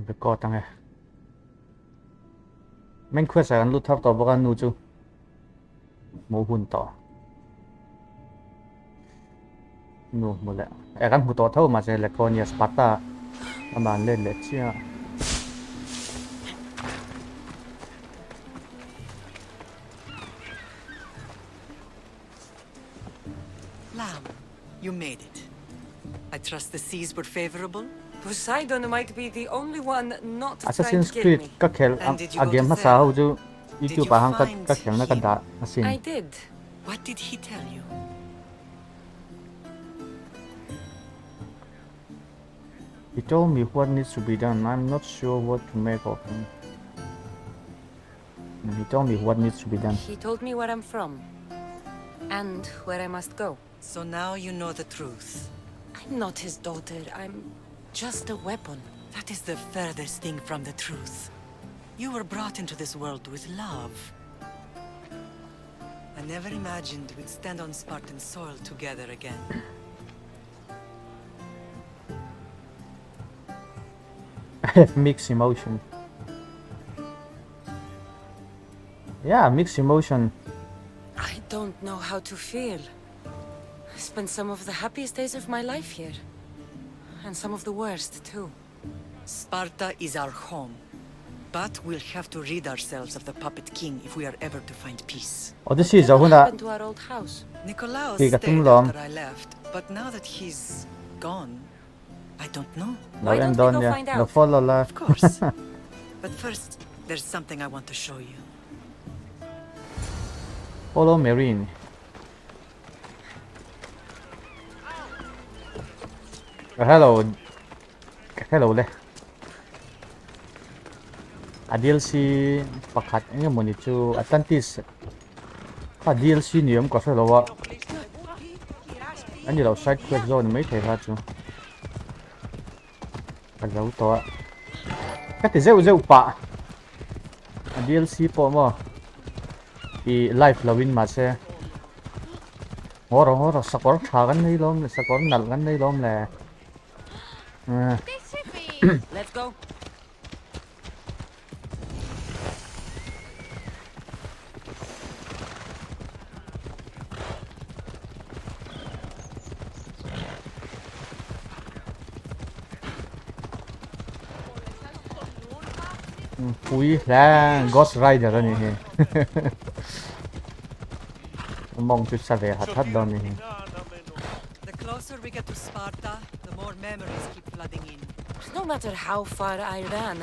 ไปกอดตั้งไงแม่งควรใส่กันลุดทับต่อบอกกันนูจูหมูหุ่นต่อนูหมดแล้วไอ้กันหูต่อเท่ามาจากเลโคเนียสปาร์ตาประมาณเล่นเลยเชี่ย Lamb, you made it. I trust the seas were favorable. Poseidon might be the only one not trying Assassin's to kill Creed me. ก็เขียนอาเกมภาษาเขาจู YouTube บางก็เขียนในกระดาษมาสิ I did. What did he tell you? He told me what needs to be done. I'm not sure what to make of him. He told me what needs to be done. He told me where I'm from and where I must go. So now you know the truth. I'm not his daughter. I'm just a weapon. That is the furthest thing from the truth. You were brought into this world with love. I never imagined we'd stand on Spartan soil together again. I have mixed emotion. Yeah, mixed emotion. I don't know how to feel. I spent some of the happiest days of my life here. And some of the worst, too. Sparta is our home. But we'll have to rid ourselves of the puppet king if we are ever to find peace. Odyssey What huna happened to our old house? Nikolaos Hey, stayed Katumlom. after I left, but now that he's gone, I don't know. no Why don't and we don go ya find no out? follow la Of course. But first, there's something I want to show you. follow Marine. Hello เลย DLC ประคัดอันนี้มันนี่จู Atlantis ถ้า DLC นี่มันก็ใช่แล้วว่าอันนี้เรา side quest zone ไม่ใช่ครับจูกันเราตัวก็ติเจ้าปะ DLC พอมั้งอี life เราวินมาเสียโหเราสกอร์ช้ากันในล้อมเลยสกอร์หนักกันในล้อมเลยLet's go. ปุ้ยแล้ว Ghost Rider นี่เฮ้มองจุดเสวหัดทัดดอนนี่ The closer we get to Sparta, the more memories keep flooding in. No matter how far I ran,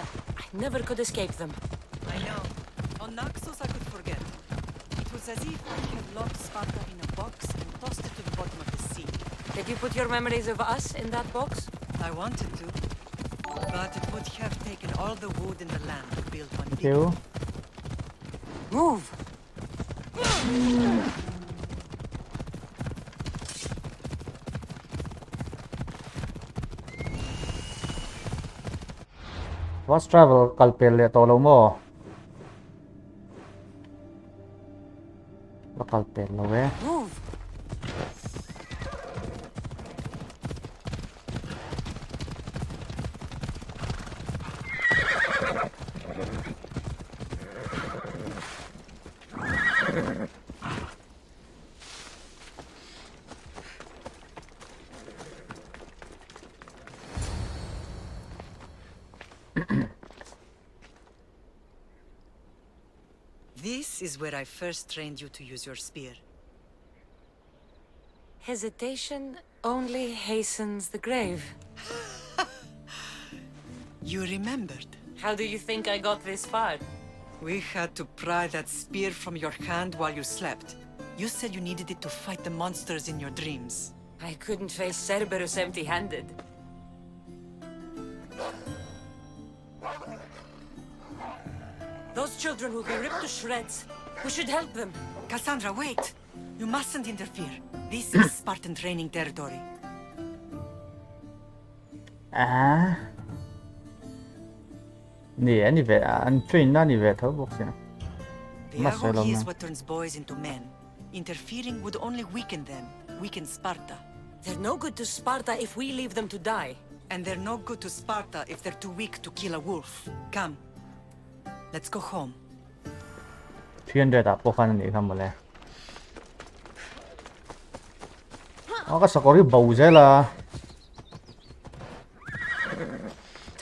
I never could escape them. I know. On Naxos I could forget. It was as if I had locked Sparta in a box and tossed it to the bottom of the sea. Did you put your memories of us in that box? I wanted to, but it would have taken all the wood in the land to build one big. คิว Move! Fast travel กัลเปลเลยตัวเราโม่แล้วกัลเปลเราเว้ย Move! This is where I first trained you to use your spear. Hesitation only hastens the grave. You remembered. How do you think I got this far? We had to pry that spear from your hand while you slept. You said you needed it to fight the monsters in your dreams. I couldn't face Cerberus empty-handed. Those children will be ripped to shreds. We should help them. Cassandra, wait! You mustn't interfere. This is Spartan training territory. นี่อันนี้เวอันทรีนนั่นนี่เวเท่าบอกสิ The Agogi is what turns boys into men. Interfering would only weaken them, weaken Sparta. They're no good to Sparta if we leave them to die. And they're no good to Sparta if they're too weak to kill a wolf. Come. Let's go home. 300อะพวกคันนี้ทำมาเลยอ๋อก็สกอร์ที่เบาใช่ละ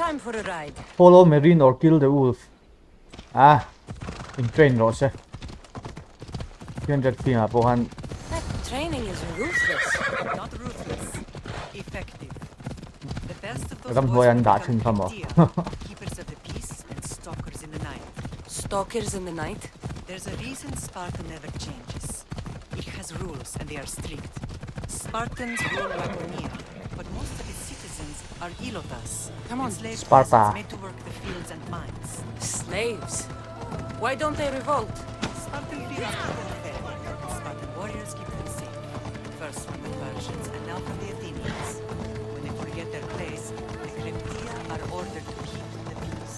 Time for a ride. Follow marine or kill the wolf อ่ะ in train รถใช่300ฟีมาพวกคัน That training is ruthless. Not ruthless. Effective. The best of those Ram boys Hoyan will đã become chừng thầm rồi. keepers of the peace and stalkers in the night. Stalkers in the night? There's a reason Sparta never changes. It has rules and they are strict. Spartans rule Laconia, but most of its citizens are ilotas. Come on, enslaved Sparta. peasants made to work the fields and mines. Slaves. Why don't they revolt? Spartan fields keep them fed, and Spartan warriors keep them safe. First from the Persians and now from the Athenians. When they forget their place, the Creptia are ordered to keep the peace.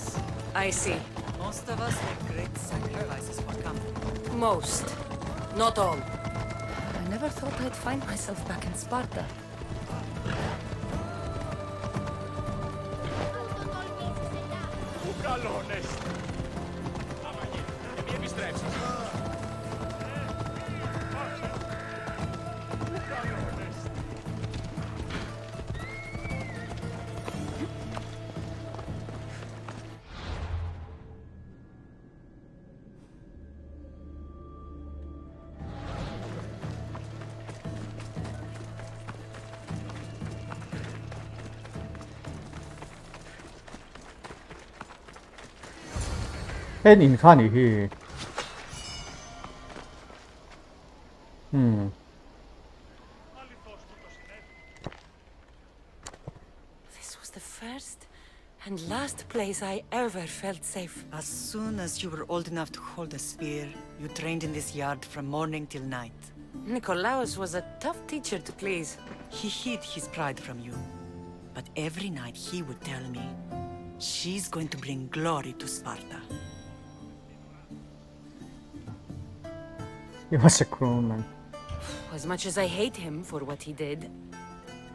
I see. Most of us make great sacrifices for comfort. Most. Not all. I never thought I'd find myself back in Sparta. Head in Khani here. This was the first and last place I ever felt safe. As soon as you were old enough to hold a spear, you trained in this yard from morning till night. Nikolaos was a tough teacher to please. He hid his pride from you. But every night he would tell me, she's going to bring glory to Sparta. He was a cruel man. As much as I hate him for what he did,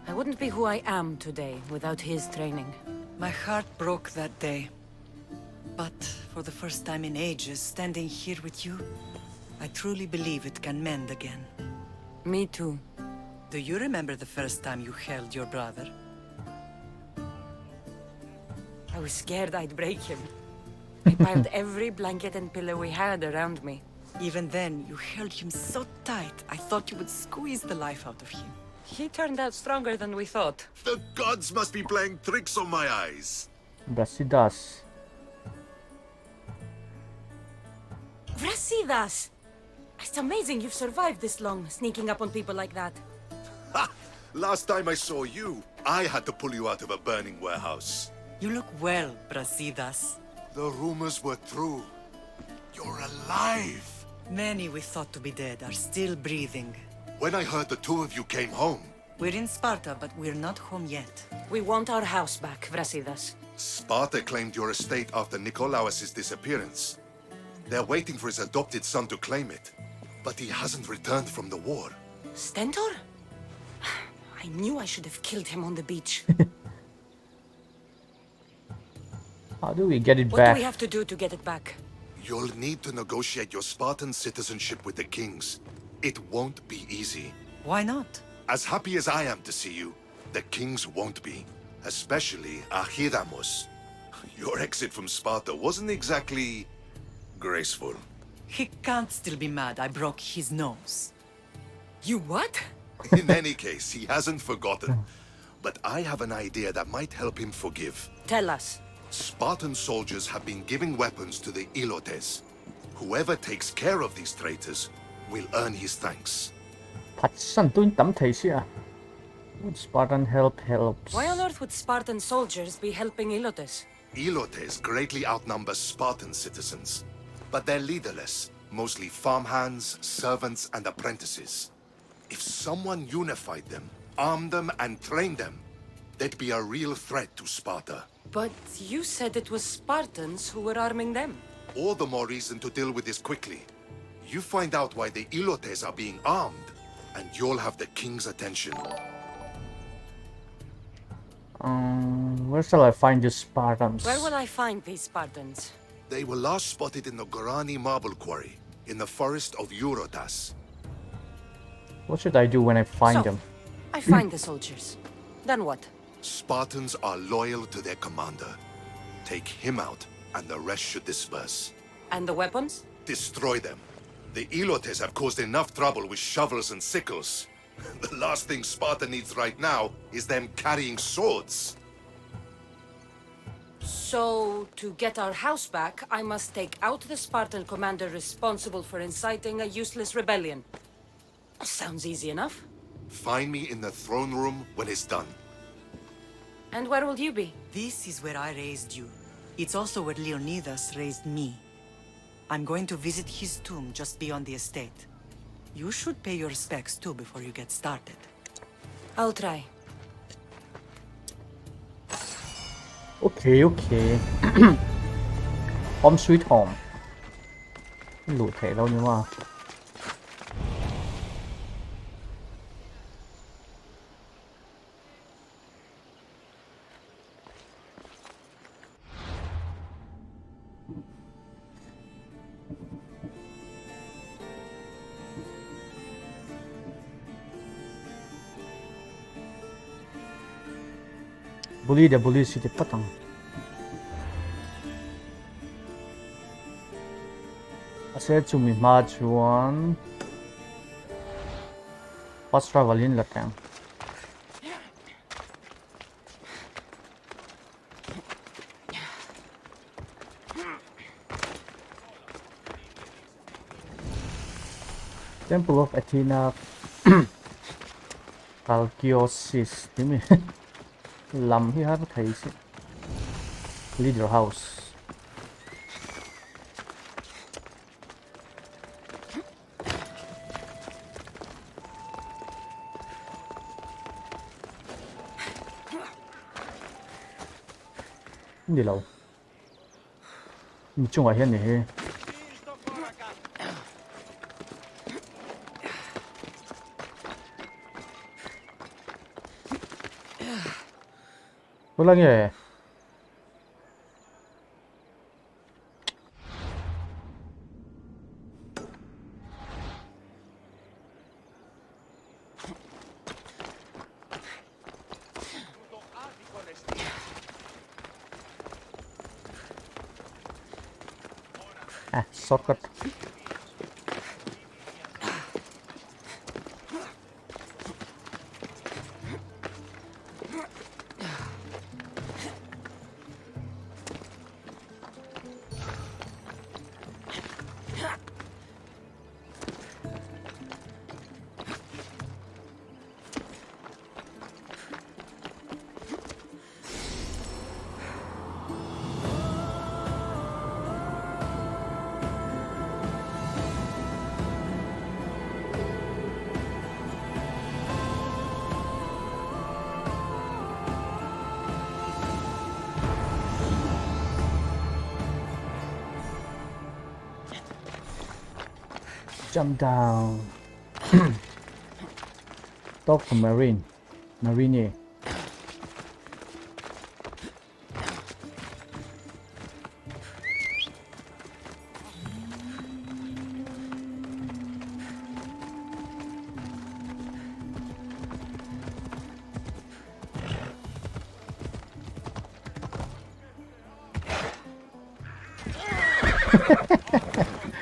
I wouldn't be who I am today without his training. My heart broke that day. But for the first time in ages, standing here with you, I truly believe it can mend again. Me too. Do you remember the first time you held your brother? I was scared I'd break him. I piled every blanket and pillow we had around me. Even then, you held him so tight, I thought you would squeeze the life out of him. He turned out stronger than we thought. The gods must be playing tricks on my eyes. Brasidas. Brasidas! It's amazing you've survived this long, sneaking up on people like that. Ha! Last time I saw you, I had to pull you out of a burning warehouse. You look well, Brasidas. The rumors were true. You're alive! Many we thought to be dead are still breathing. When I heard the two of you came home, We're in Sparta, but we're not home yet. We want our house back, Brasidas. Sparta claimed your estate after Nikolaos' disappearance. They're waiting for his adopted son to claim it, but he hasn't returned from the war. Stentor? I knew I should have killed him on the beach. How do we get it What back? do we have to do to get it back? You'll need to negotiate your Spartan citizenship with the kings. It won't be easy. Why not? As happy as I am to see you, the kings won't be. Especially Archidamos. Your exit from Sparta wasn't exactly graceful. He can't still be mad I broke his nose. You what? In any case, he hasn't forgotten. But I have an idea that might help him forgive. Tell us. Spartan soldiers have been giving weapons to the Ilotes. Whoever takes care of these traitors will earn his thanks. Thật săn tôi tắm thấy xí à. Would Spartan helps. Why on earth would Spartan soldiers be helping Ilotes? Ilotes greatly outnumber Spartan citizens, but they're leaderless, mostly farmhands, servants, and apprentices. If someone unified them, armed them, and trained them, they'd be a real threat to Sparta. But you said it was Spartans who were arming them. All the more reason to deal with this quickly. You find out why the Ilotes are being armed, and you'll have the king's attention. Where shall I find these Spartans? Where will I find these Spartans? They were last spotted in the Gorani marble quarry in the forest of Eurotas. What should I do when I find So, them? I find the soldiers. Then what? Spartans are loyal to their commander. Take him out, and the rest should disperse. And the weapons? Destroy them. The Elotes have caused enough trouble with shovels and sickles. The last thing Sparta needs right now is them carrying swords. So, to get our house back, I must take out the Spartan commander responsible for inciting a useless rebellion. Sounds easy enough. Find me in the throne room when it's done. And where will you be? This is where I raised you. It's also where Leonidas raised me. I'm going to visit his tomb just beyond the estate. You should pay your respects too before you get started. I'll try. Okay. Home sweet home. หลุดเทแล้วนี่ว่า bully the bully city patang. Asset to me match one. Fast travel in Latam. Temple of Athena. Calciosis. Lầm hi hát thầy sĩ. Leader house. Hindi lâu. Chung ở hiện này. Wala nga eh. Shortcut. Jump down. Talk to Marine. Marine.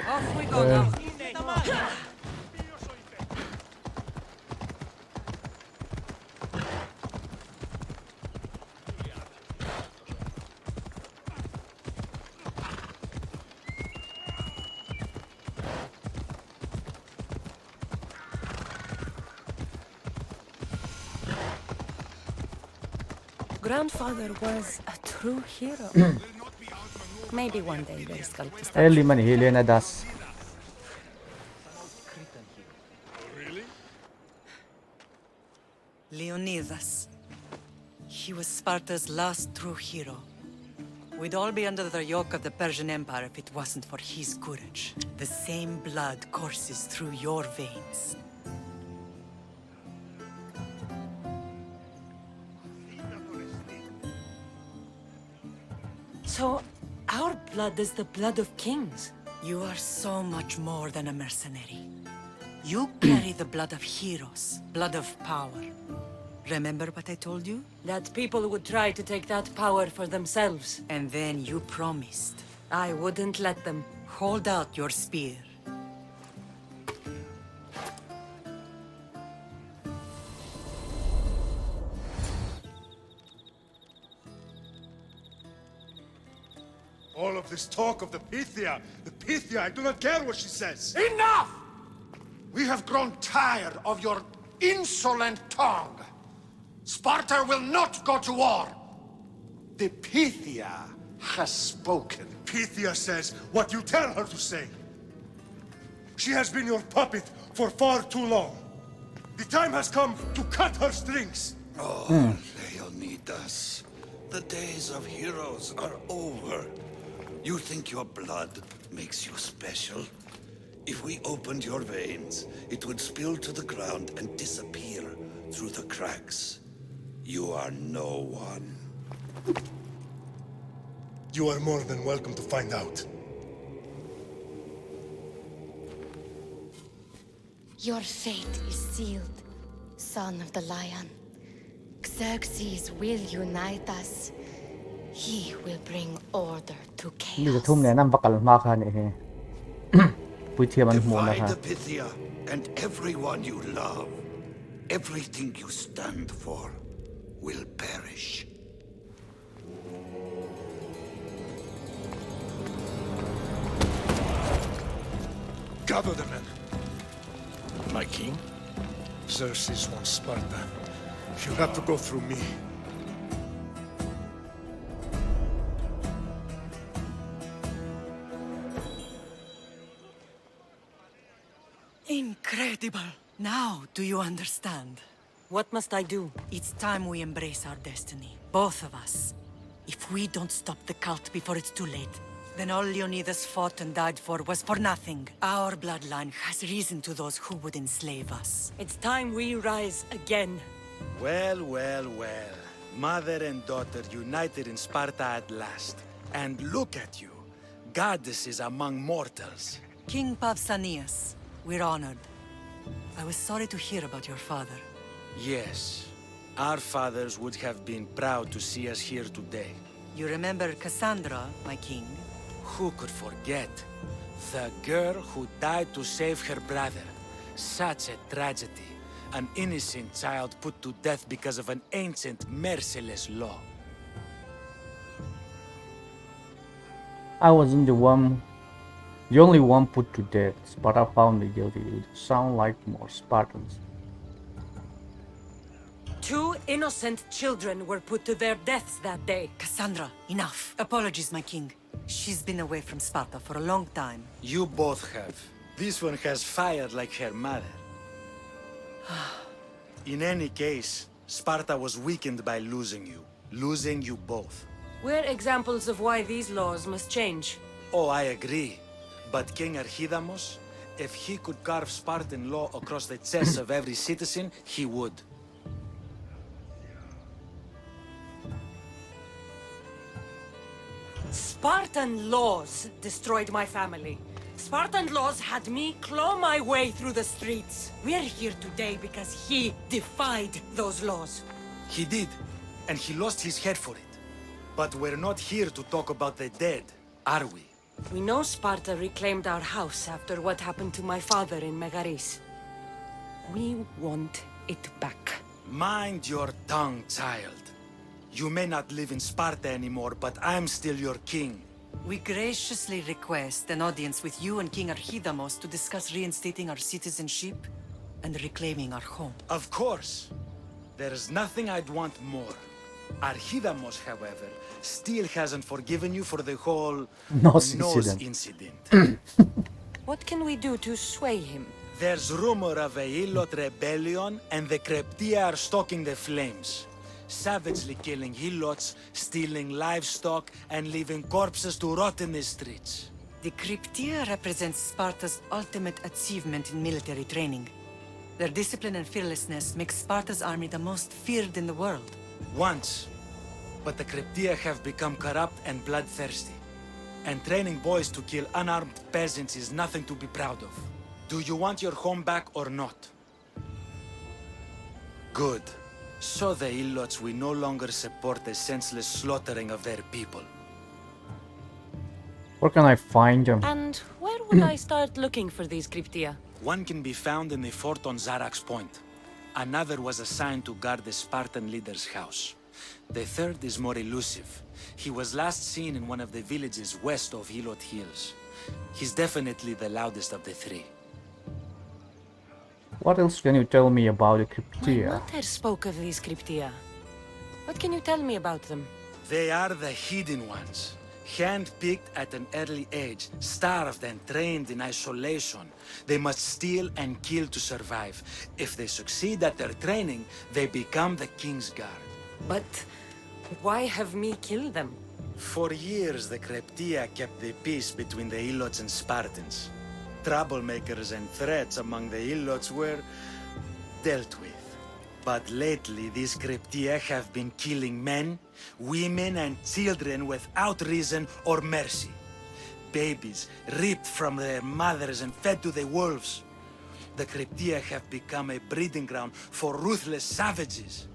Off we go now. Grandfather was a true hero. Maybe one day they'll sculpt the statue. Early man Helena das. Leonidas. He was Sparta's last true hero. We'd all be under the yoke of the Persian Empire if it wasn't for his courage. The same blood courses through your veins. So, our blood is the blood of kings. You are so much more than a mercenary. You carry the blood of heroes, blood of power. Remember what I told you? That people would try to take that power for themselves. And then you promised. I wouldn't let them. Hold out your spear. All of this talk of the Pythia, I do not care what she says. Enough! We have grown tired of your insolent tongue. Sparta will not go to war. The Pythia has spoken. Pythia says what you tell her to say. She has been your puppet for far too long. The time has come to cut her strings. Oh, Leonidas, the days of heroes are over. You think your blood makes you special? If we opened your veins, it would spill to the ground and disappear through the cracks. You are no one. You are more than welcome to find out. Your fate is sealed, son of the lion. Xerxes will unite us. He will bring order to นี่จะ chaos. ทุ่มแนะนำประกันมากค่ะนี่ ปุยเทียมันหมูนะ Divide คะ the Pythia and everyone you love. Everything you stand for will perish. Gather the men. My king? Xerxes wants Sparta. You'll have to go through me. Incredible! Now, do you understand? What must I do? It's time we embrace our destiny. Both of us. If we don't stop the cult before it's too late, then all Leonidas fought and died for was for nothing. Our bloodline has reason to those who would enslave us. It's time we rise again. Well, well, well. Mother and daughter united in Sparta at last. And look at you. Goddesses among mortals. King Pausanias, we're honored. I was sorry to hear about your father. Yes. Our fathers would have been proud to see us here today. You remember Cassandra, my king? Who could forget? The girl who died to save her brother. Such a tragedy. An innocent child put to death because of an ancient, merciless law. I wasn't the only one put to death. Sparta found me guilty. It sound like more Spartans. 2 innocent children were put to their deaths that day. Cassandra, enough. Apologies, my king. She's been away from Sparta for a long time. You both have. This one has fired like her mother. In any case, Sparta was weakened by losing you both. We're examples of why these laws must change. Oh, I agree. But King Archidamos, if he could carve Spartan law across the chests of every citizen, he would. Spartan laws destroyed my family. Spartan laws had me claw my way through the streets. We're here today because he defied those laws. He did, and he lost his head for it. But we're not here to talk about the dead, are we? We know Sparta reclaimed our house after what happened to my father in Megaris. We want it back. Mind your tongue, child. You may not live in Sparta anymore, but I'm still your king. We graciously request an audience with you and King Archidamos to discuss reinstating our citizenship and reclaiming our home. Of course. There's nothing I'd want more. Archidamos, however, still hasn't forgiven you for the whole Nose nose incident. incident. What can we do to sway him? There's rumor of a Helot rebellion, and the Kreptia are stalking the flames. Savagely killing Helots, stealing livestock, and leaving corpses to rot in the streets. The Cryptia represents Sparta's ultimate achievement in military training. Their discipline and fearlessness makes Sparta's army the most feared in the world. Once. but the Cryptia have become corrupt and bloodthirsty. And training boys to kill unarmed peasants is nothing to be proud of. Do you want your home back or not? Good. So the Ilots will no longer support the senseless slaughtering of their people. Where can I find them? And where would I start looking for these cryptia? One can be found in the fort on Zarak's Point. Another was assigned to guard the Spartan leader's house. The third is more elusive. He was last seen in one of the villages west of Hilot Hills. He's definitely the loudest of the three. What else can you tell me about the My Cryptia? mother spoke of these cryptia. What can you tell me about them? They are the hidden ones. Hand-picked at an early age, starved and trained in isolation. They must steal and kill to survive. If they succeed at their training, they become the King's Guard. But why have me kill them? For years, the Cryptia kept the peace between the Ilots and Spartans. Troublemakers and threats among the Ilots were dealt with. But lately, these Cryptia have been killing men, women, and children without reason or mercy. Babies ripped from their mothers and fed to the wolves. The Cryptia have become a breeding ground for ruthless savages.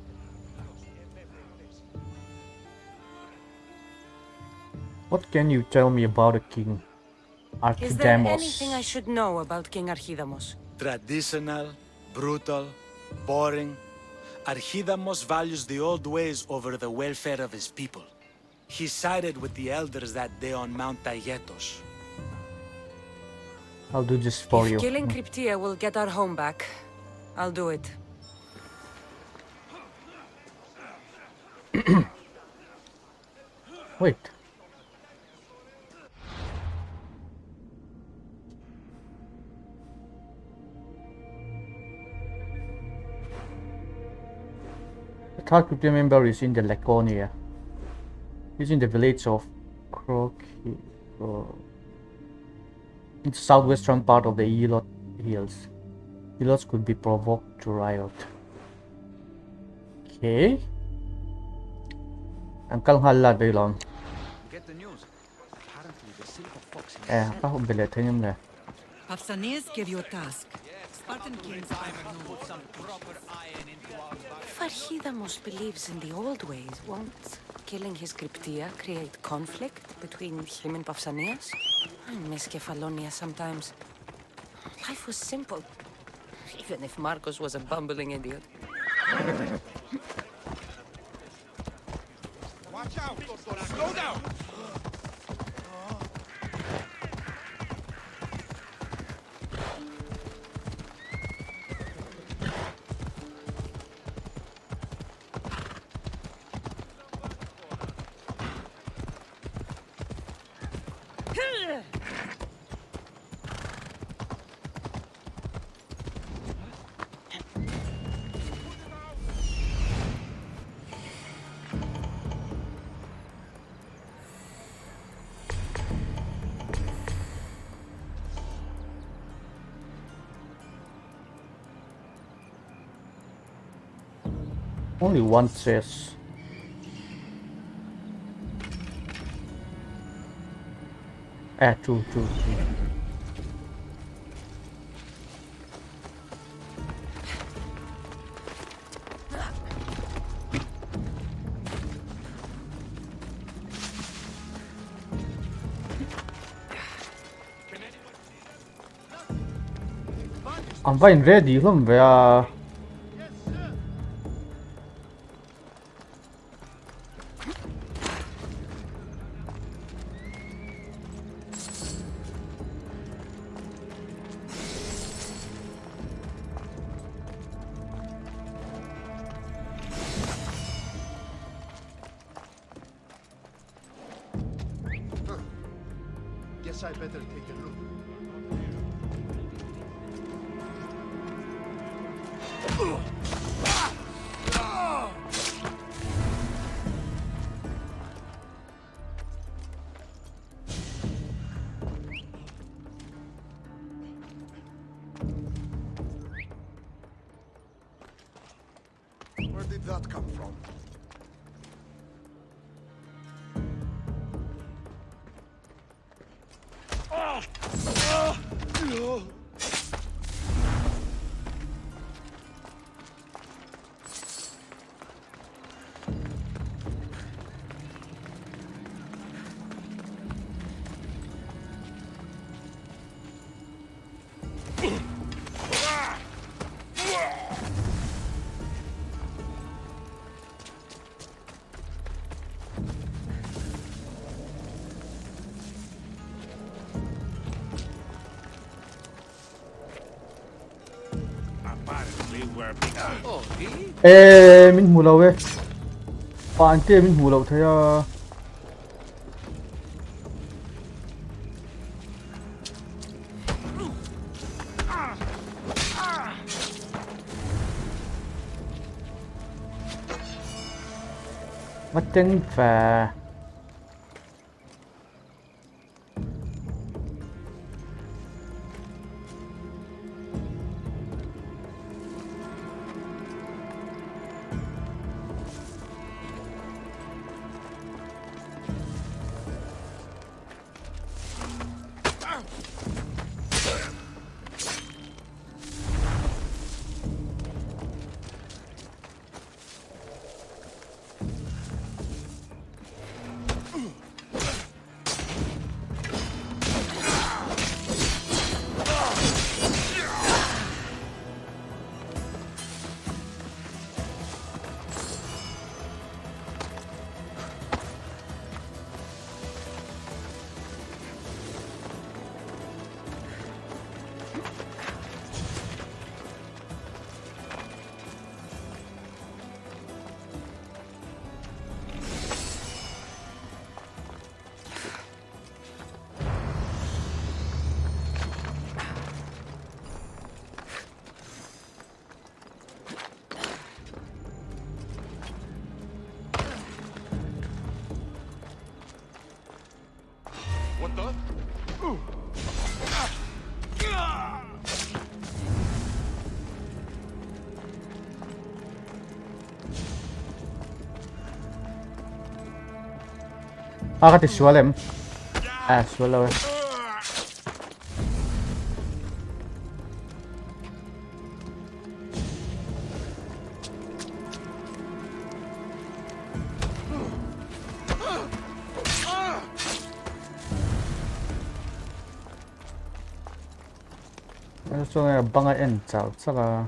What can you tell me about the king? Is there Archidemos. anything I should know about King Archidamos? Traditional, brutal, boring. Archidamos values the old ways over the welfare of his people. He sided with the elders that day on Mount Taygetos. I'll do this for you. If killing cryptia will get our home back, I'll do it. Wait. The third Cryptia member is in the Laconia. He's in the village of Crocky. In the southwestern part of the Elot Hills. Elots could be provoked to riot. Okay. Ang kalhala dailon. Get the news. Apparently the silver fox Apa ko biletin yung na. Pausanias gave you a task. Spartan kings put some proper iron into our If Archidamos believes in the old ways, won't killing his cryptia create conflict between him and Pausanias? I miss Kefalonia sometimes. Life was simple, even if Marcos was a bumbling idiot. Watch out! Slow down! Only one says. True. I'm fine ready, không phải Guess I better take a look. Where did that come from? Ê, mình hù lậu ấy. Bạn kia mình hù lậu thấy mất chân và cái thì xóa lên xóa rồi cho nên bằng cái end chào chắc là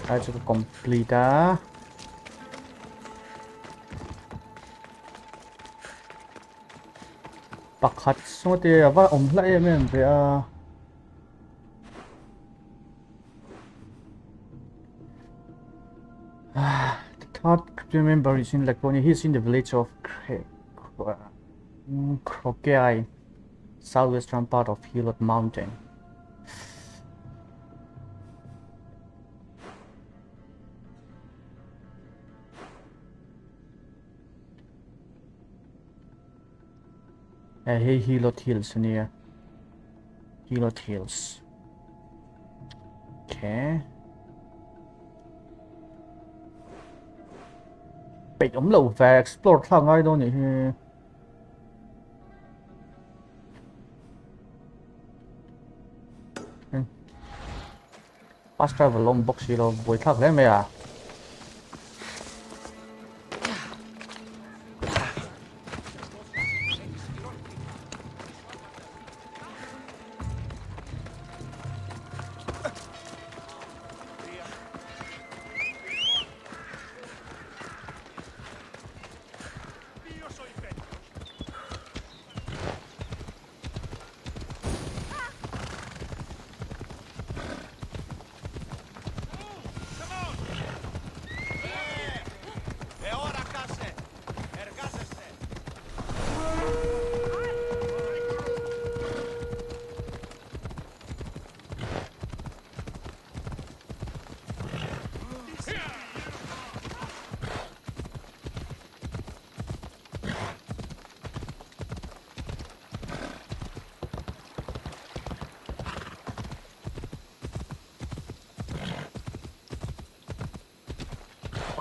acho que completa pakhat so te ava omla em be a third member is in Laconia. He's in the village of Crocai, southwestern part of Hilot Mountain. Hey, Hilot Hills near Hilot Hills. Okay. Bị ống lầu về explore thằng ai đâu nhỉ? Fast travel long box gì đâu, buổi thằng đấy mày à?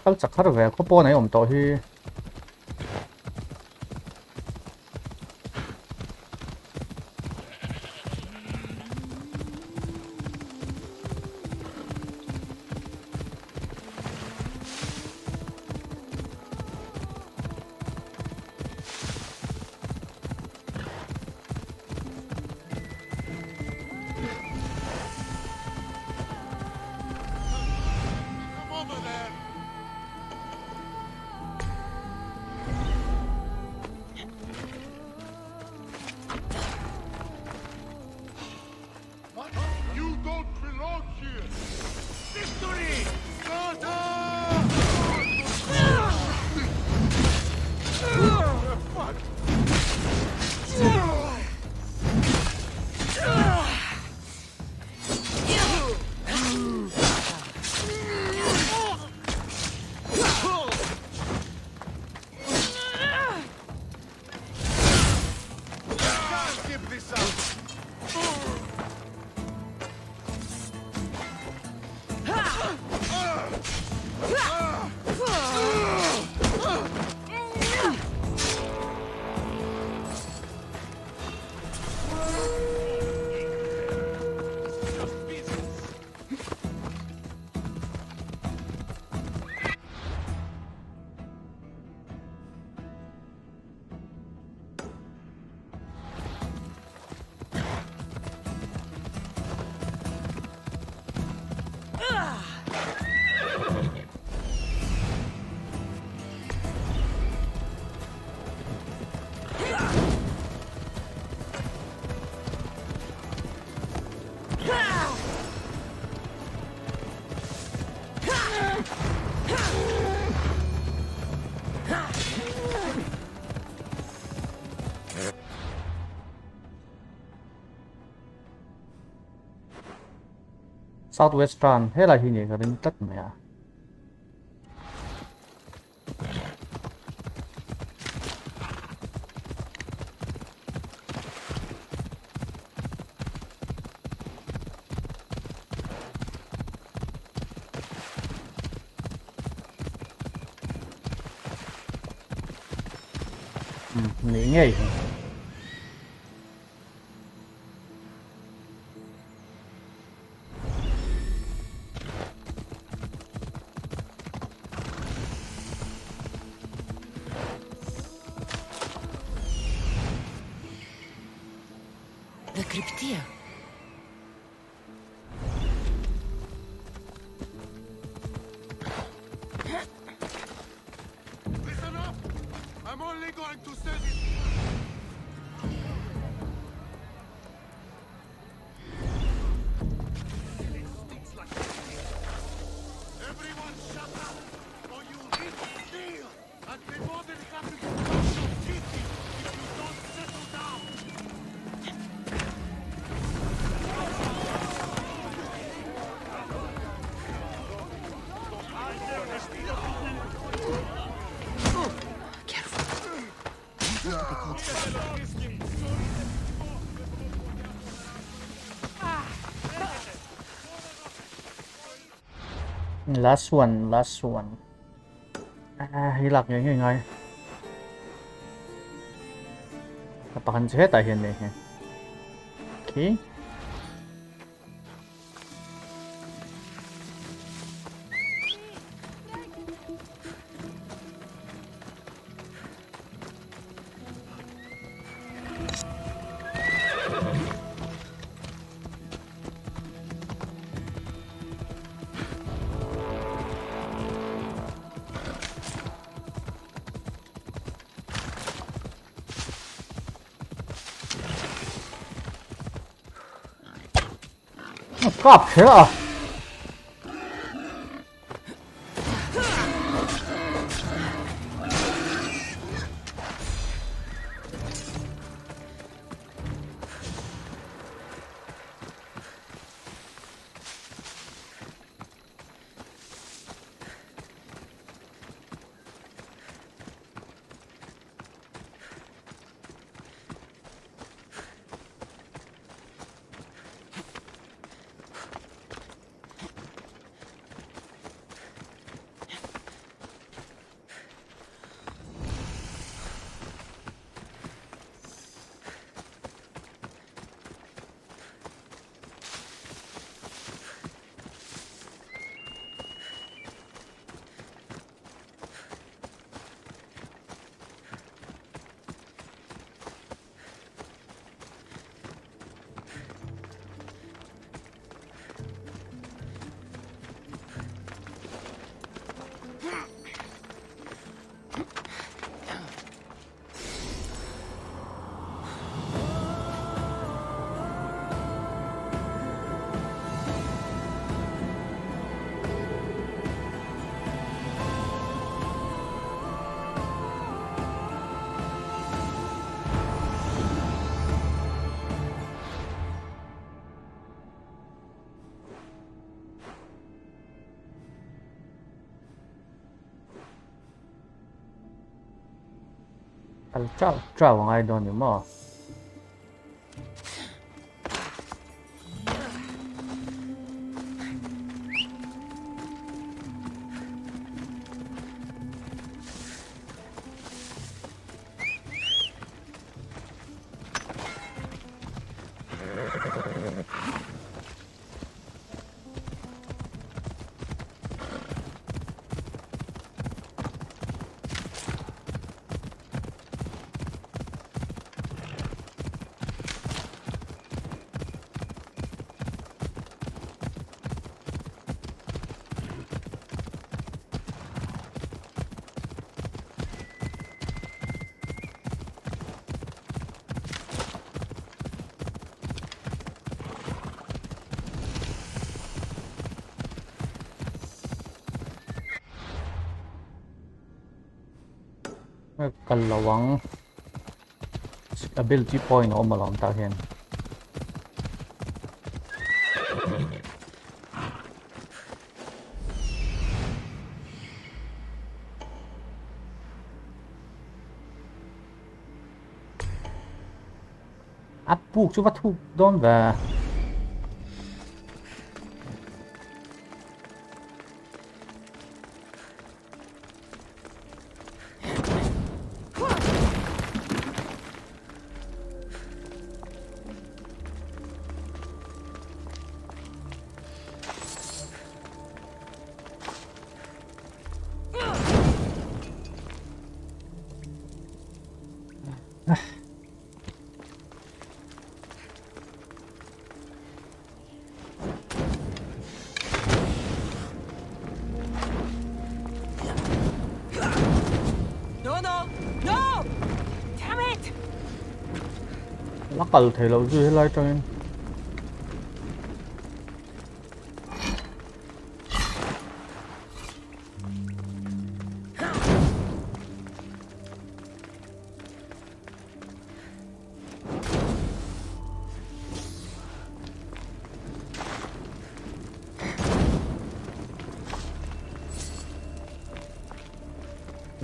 kal chakhar ve ko po nei om to hi Southwest Run thế là gì nhỉ, cái tất mẹ à. Nghĩ ngay The Cryptia. Listen up! I'm only going to say this. Everyone shut up, or you will steal, and the modern capital of your city if you don't settle down. last one Hy Lạp như ngay apakah saya tak ini oke Cọp thế à? Travel ngay doon yung mo. Kalawang ability point ako malang takin. At puk så vad tog de där? Nakal thì lâu dư lại cho nên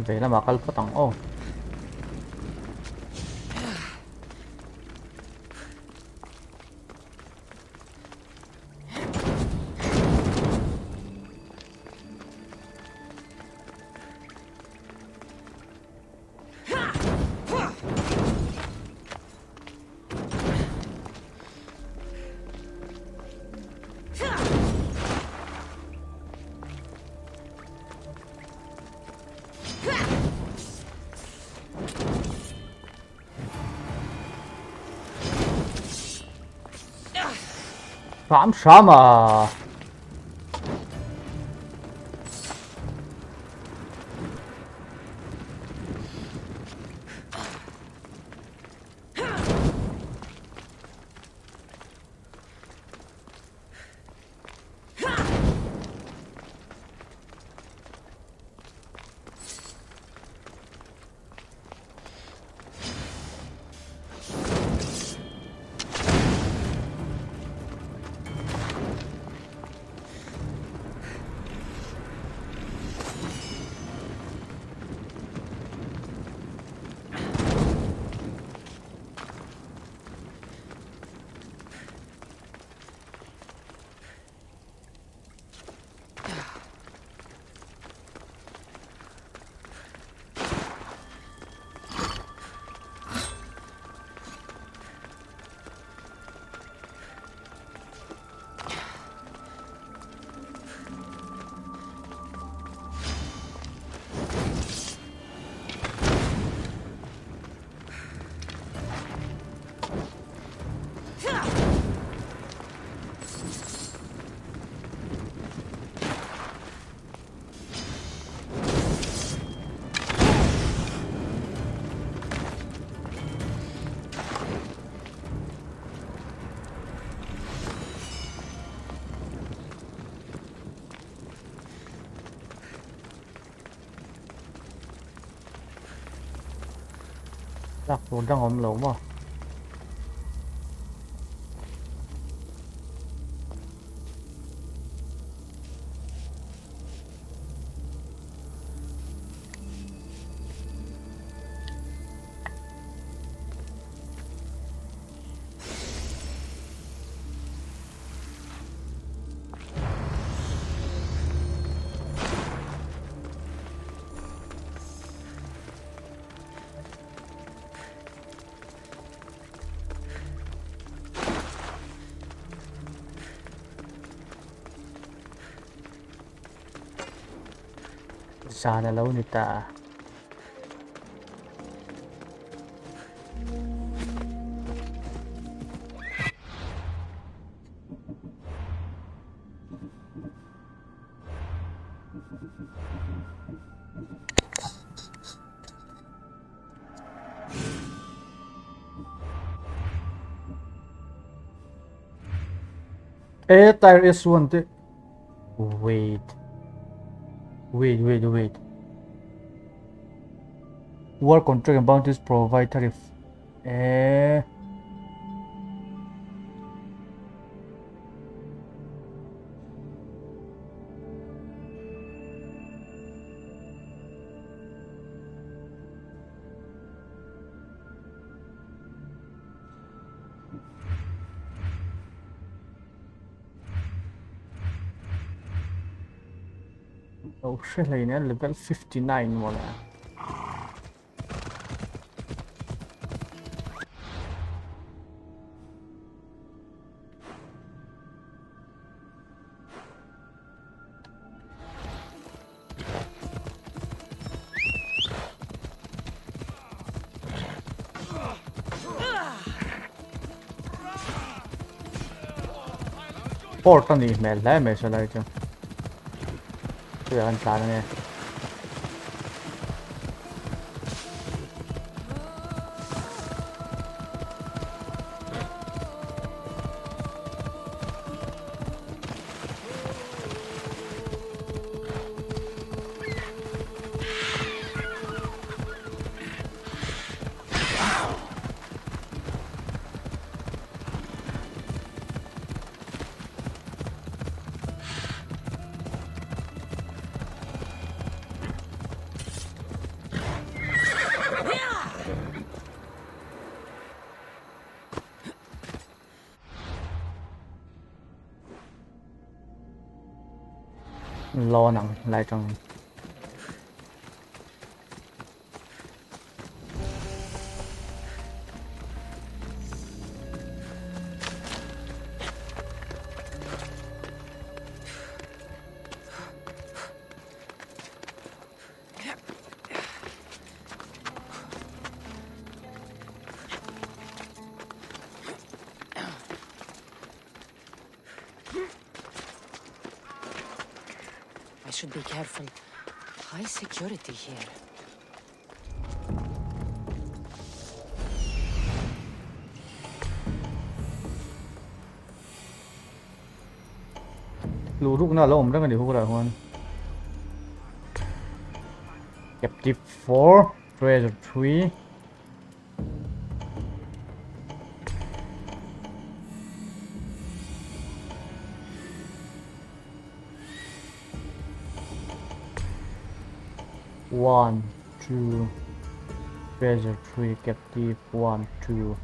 vậy là bakal potong. Oh, Phạm sao mà lạc vốn đang ốm lấu mà Sana lâu nè ta. Tire is one thing. Wait. War contract and bounties provide tariff. Oh shit, like level 59 wala. Porta ni mella me så där. Så jag kan klara det. Lo nặng lại trong I should be careful. High security here. lũ rút nào lộn rất là điều rồi hơn. Captive 4, treasure 3. One, two, treasure 3, captive 1, 2.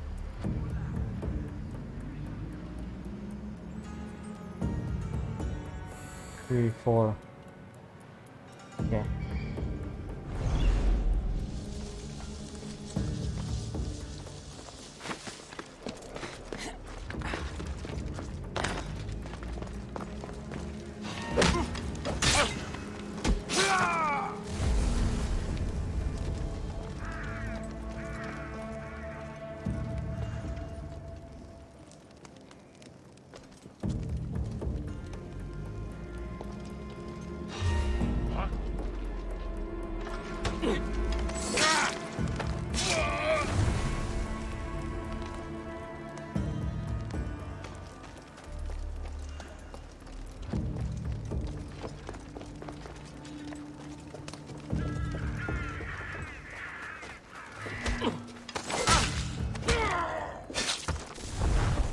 Three, 4. Okay.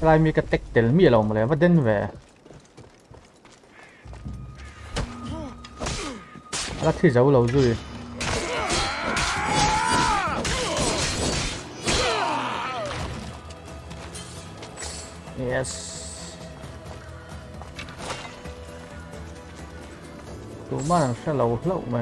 Lạiมีกระเต็กเตลมีอะไรมาเลยว่าเด่นแหวแล้วที่จะเราจุ้ย yes ตัวมันใช่เราไหม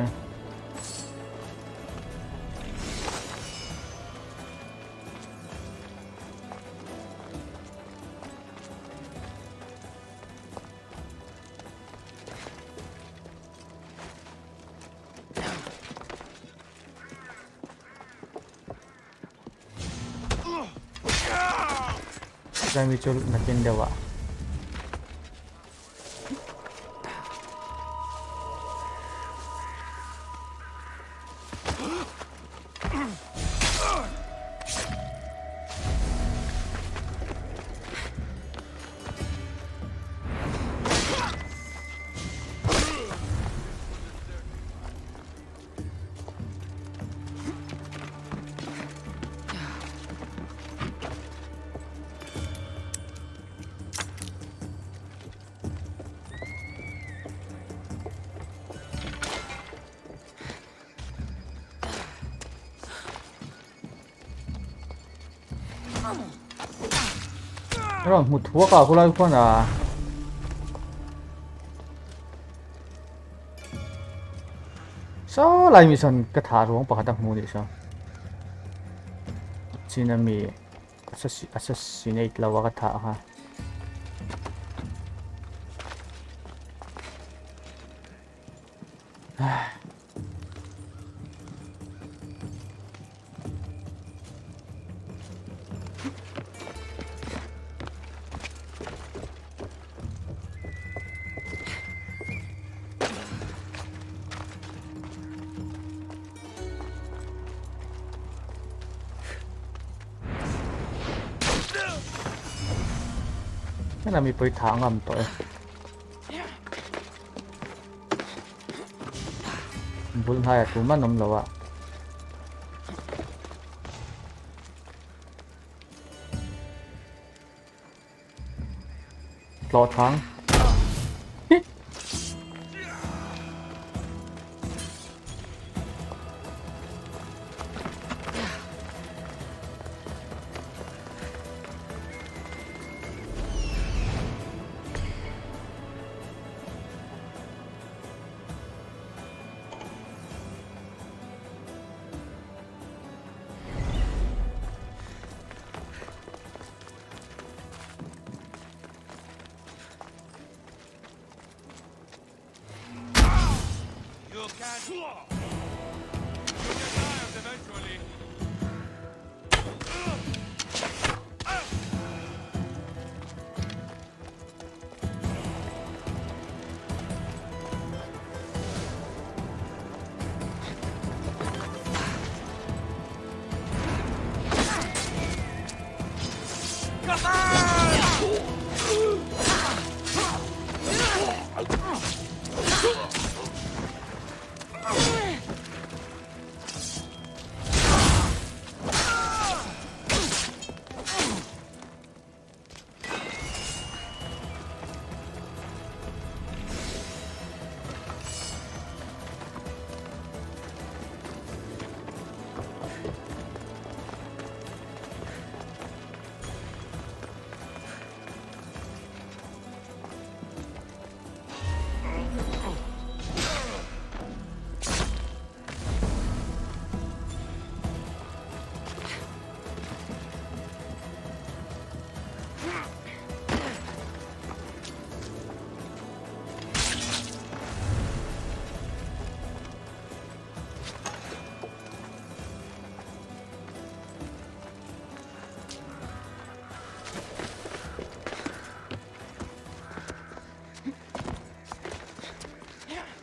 Sai mi chul nakin dewa. Rồi một thuốc à, cô lại con à. Sao lại mi son cái thả ruộng bạc đặc mù đi sao? Chỉ là mi assassinate là cái thả ha. Cái là mi phải thả ngầm tội. Buồn hai à, tụi nó nằm lâu à. Lo thắng.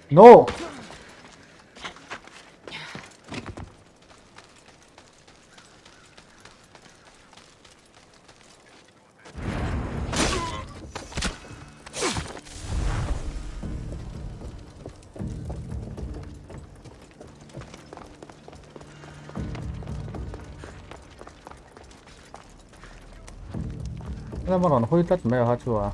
No! Alam mo ron, hulitat mo yung hatsua.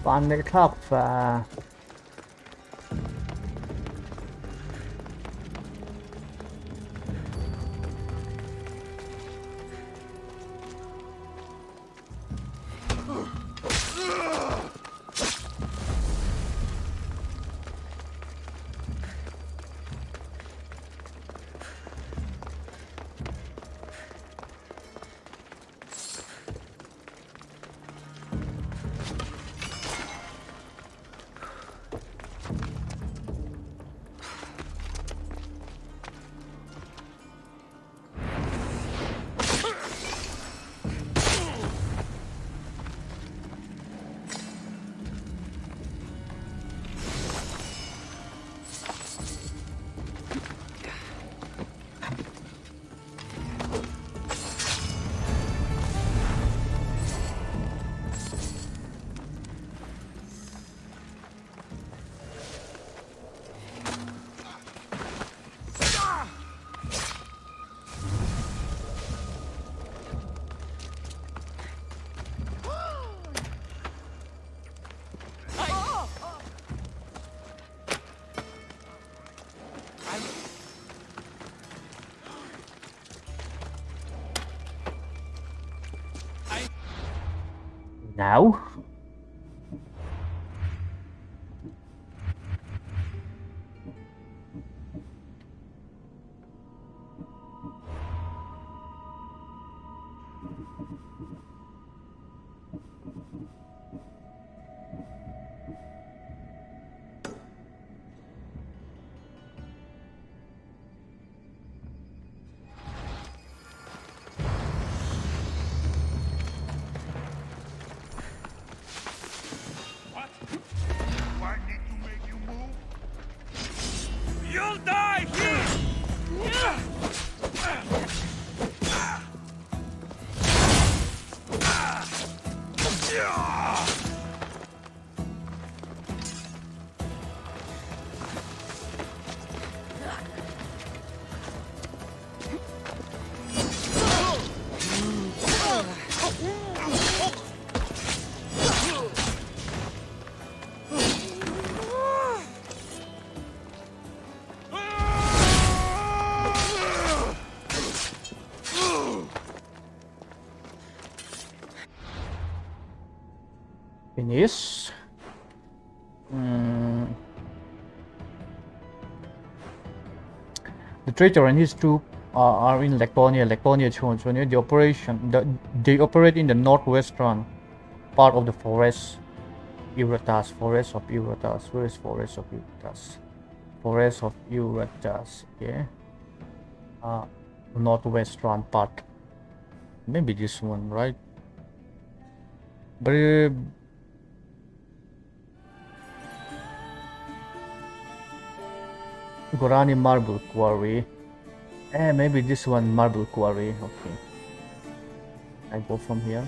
Panik top Now? You'll die here! Finish. The traitor and his troop are in Laconia. Laconia Jones. When they operate in the northwestern part of the forest. Eurotas, Forest of Eurotas. Where is Forest of Eurotas? Forest of Eurotas. Okay. Northwestern part. Maybe this one, right? Gorani Marble Quarry. Maybe this one, Marble Quarry. Okay. I go from here.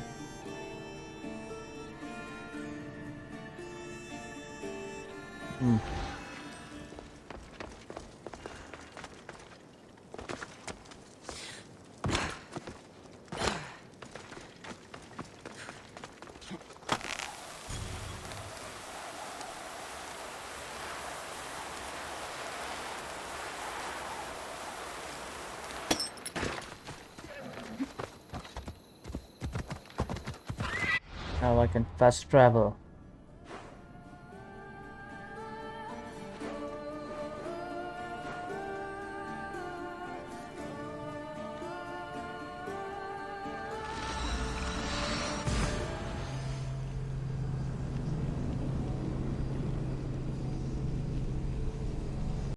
Now I can fast travel.